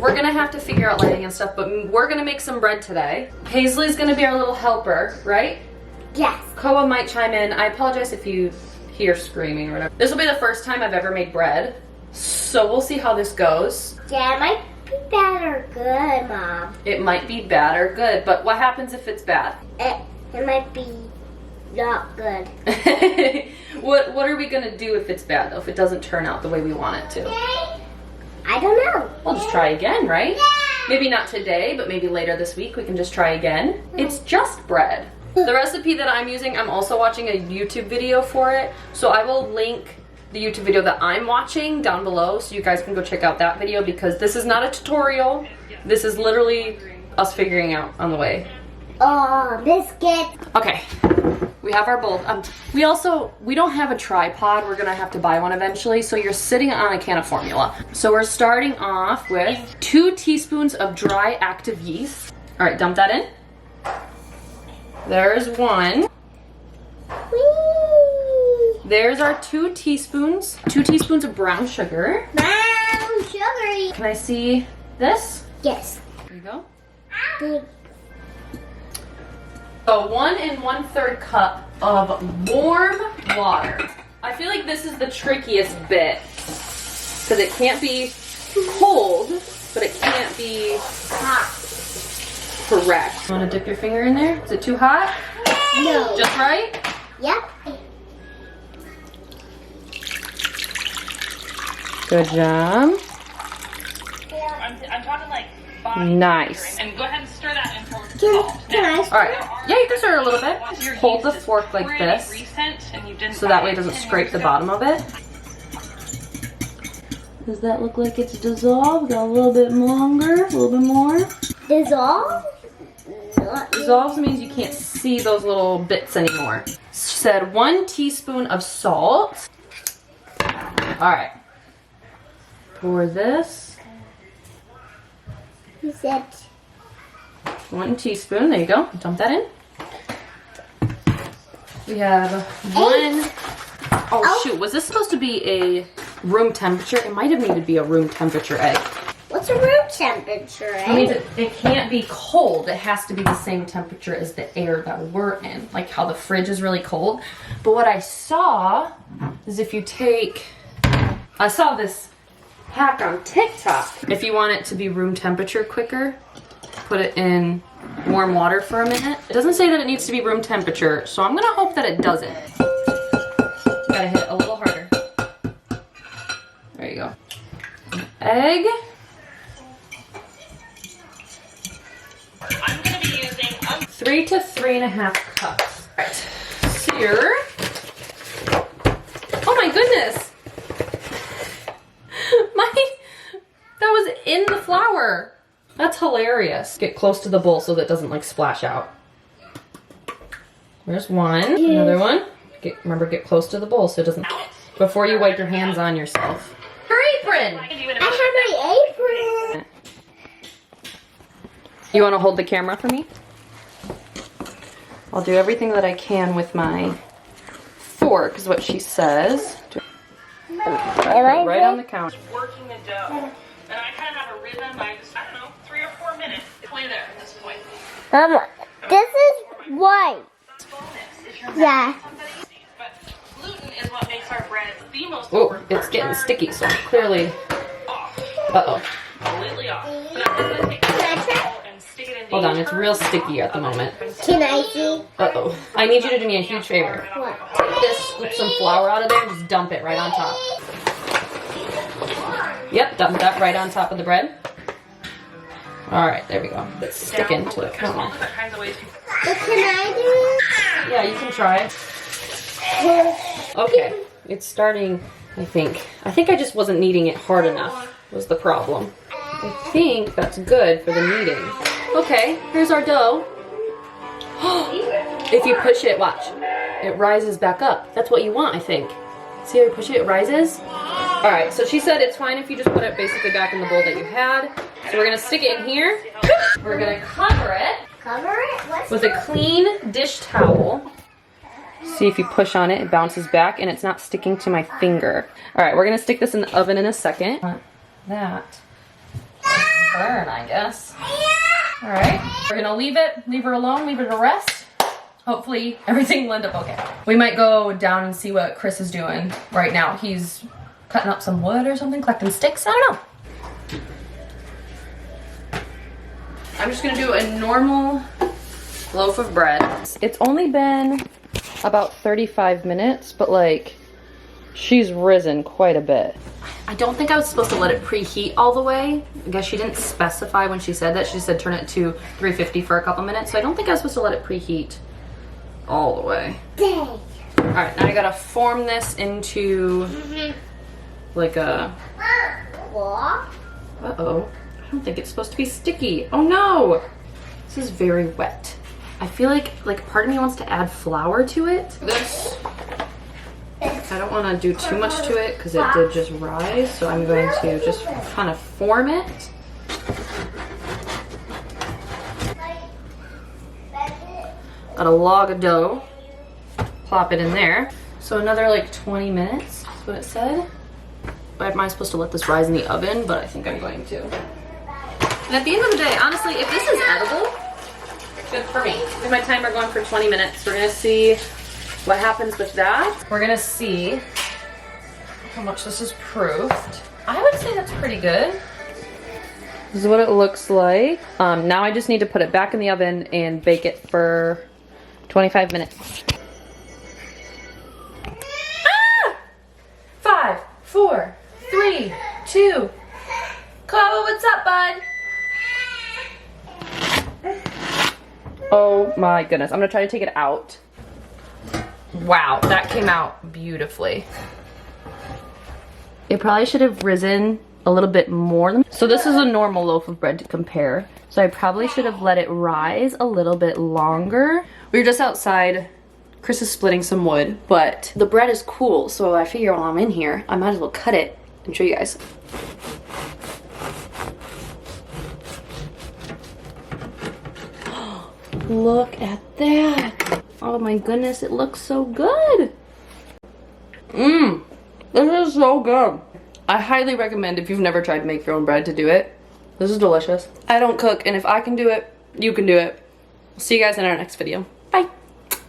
We're gonna have to figure out lighting and stuff, but we're gonna make some bread today. Paisley's gonna be our little helper, right? Yes. Koa might chime in. I apologize if you hear screaming or whatever. This will be the first time I've ever made bread, so we'll see how this goes. Yeah, it might be bad or good, Mom. It might be bad or good, but what happens if it's bad? It might be not good. What are we gonna do if it's bad though, if it doesn't turn out the way we want it to? I don't know. We'll just try again, right? Maybe not today, but maybe later this week we can just try again. It's just bread. The recipe that I'm using, I'm also watching a YouTube video for it, so I will link the YouTube video that I'm watching down below so you guys can go check out that video, because this is not a tutorial. This is literally us figuring out on the way. Oh, biscuit. Okay, we have our bowl. We don't have a tripod. We're gonna have to buy one eventually. So you're sitting on a can of formula. So we're starting off with 2 teaspoons of dry active yeast. All right, dump that in. There's 1. Whee! There's our 2 teaspoons. 2 teaspoons of brown sugar. Brown sugary. Can I see this? Yes. There you go. Big. So 1 1/3 cup of warm water. I feel like this is the trickiest bit because it can't be cold, but it can't be Hot. correct. You want to dip your finger in there? Is it too hot? No. Just right? Yep. Good job. I'm talking like fine. Nice. And go ahead and stir that until it's Can dissolved. I? All right. Yeah, you can stir it a little bit. Your Hold the yeast is fork like pretty this, recent and you didn't so that buy way it it doesn't 10 scrape years the ago. bottom of it. Does that look like it's dissolved? Got a little bit longer, a little bit more. Dissolve? Not Dissolves means you can't see those little bits anymore. She said 1 teaspoon of salt. All right. Pour this. You said 1 teaspoon. There you go. Dump that in. We have 1. Oh shoot! Was this supposed to be a room temperature? It might have needed to be a room temperature egg. what's a room temperature, It means it can't be cold. It has to be the same temperature as the air that we're in, like how the fridge is really cold. But what I saw is if you take, I saw this hack on TikTok. If you want it to be room temperature quicker, put it in warm water for a minute. It doesn't say that it needs to be room temperature, so I'm gonna hope that it doesn't. Gotta hit it a little harder. There you go. Egg. I'm going to be using 3 to 3.5 cups. All right. Sear. Oh my goodness. That was in the flour. That's hilarious. Get close to the bowl so that it doesn't like splash out. There's 1. Another one. Remember, get close to the bowl so it doesn't, before you wipe your hands on yourself. Your apron. I have my apron. You want to hold the camera for me? I'll do everything that I can with my fork, is what she says. Right on the counter. working the dough. And I kind of have a rhythm. I don't know, 3 or 4 minutes. Play there at this point. This is white. Bonus if you're Yeah. somebody. But gluten is what makes our bread the most Oh, important it's part. getting Turn sticky, so clearly. off. Uh-oh. Completely off. But I'm going to take Can I this try? bowl and stick it in Hold on, the it's real sticky at the moment. Can I see? Uh-oh. I need you to do me a huge favor. What? Take this, scoop some flour out of there, and just dump it right on top. Yep, dump that right on top of the bread. All right, there we go. It's sticking to the There's all counter. different kinds of ways you What can I Yeah, you can try. do? Okay, it's starting, I think. I think I just wasn't kneading it hard enough, was the problem. I think that's good for the kneading. Okay, here's our dough. If you push it, watch. It rises back up. That's what you want, I think. See how you push it, it rises? All right, so she said it's fine if you just put it basically back in the bowl that you had. So we're gonna stick it in here. We're gonna cover it Cover it? What's with a clean dish towel. See if you push on it, it bounces back and it's not sticking to my finger. All right, we're gonna stick this in the oven in a second. That. burn, I guess. All right, we're gonna leave her alone, leave her to rest. Hopefully everything will end up okay. We might go down and see what Chris is doing right now. He's cutting up some wood or something, collecting sticks, I don't know. I'm just gonna do a normal loaf of bread. It's only been about 35 minutes, but like, she's risen quite a bit. I don't think I was supposed to let it preheat all the way. I guess she didn't specify when she said that. She said turn it to 350 for a couple minutes. So I don't think I was supposed to let it preheat all the way. Dang. All right, now I gotta form this into like a... What? Uh-oh. I don't think it's supposed to be sticky. Oh no! This is very wet. I feel like part of me wants to add flour to it. This, I don't want to do too much to it because it did just rise. So I'm going to just kind of form it. Got a log of dough. Plop it in there. So another like 20 minutes is what it said. Am I supposed to let this rise in the oven? But I think I'm going to. And at the end of the day, honestly, if this is edible, good for me. Leave my timer going for 20 minutes. We're gonna see what happens with that. We're gonna see how much this is proofed. I would say that's pretty good. This is what it looks like. Now I just need to put it back in the oven and bake it for 25 minutes. Ah! 5, 4, 3, 2. Chloe, what's up, bud? Oh my goodness. I'm gonna try to take it out. Wow, that came out beautifully. It probably should have risen a little bit more. So this is a normal loaf of bread to compare. So I probably should have let it rise a little bit longer. We were just outside. Chris is splitting some wood, but the bread is cool. So I figure while I'm in here, I might as well cut it and show you guys. Look at that. Oh my goodness, it looks so good. Mmm, this is so good. I highly recommend if you've never tried to make your own bread to do it. This is delicious. I don't cook, and if I can do it, you can do it. See you guys in our next video. Bye.